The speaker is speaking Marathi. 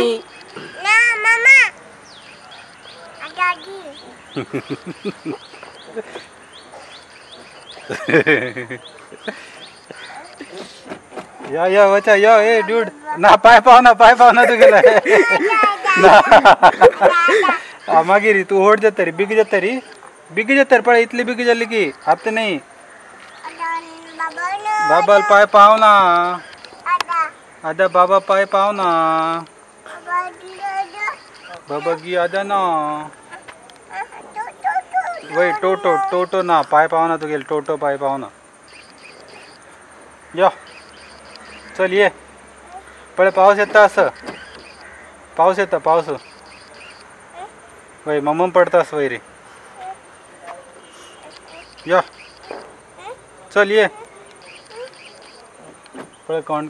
ना मामा दादी या वचा या ए ड्यूड ना पाय पाव ना तू गेला मागिरी तू ओढ जातरी बिगी जातर पळे इतली बिगी झाली की आता नाही बाबाल पाय पाव ना आदा बाबा पाय पाव ना बाबा गी आदा ना वही टोटो ना पाय पाव ना तू गेल टोटो पाय पाव ना या चल ये पळे पाऊस येता असं पाऊस येता पाऊस वय मम्म पडतास वय रे या चल ये पळे कोण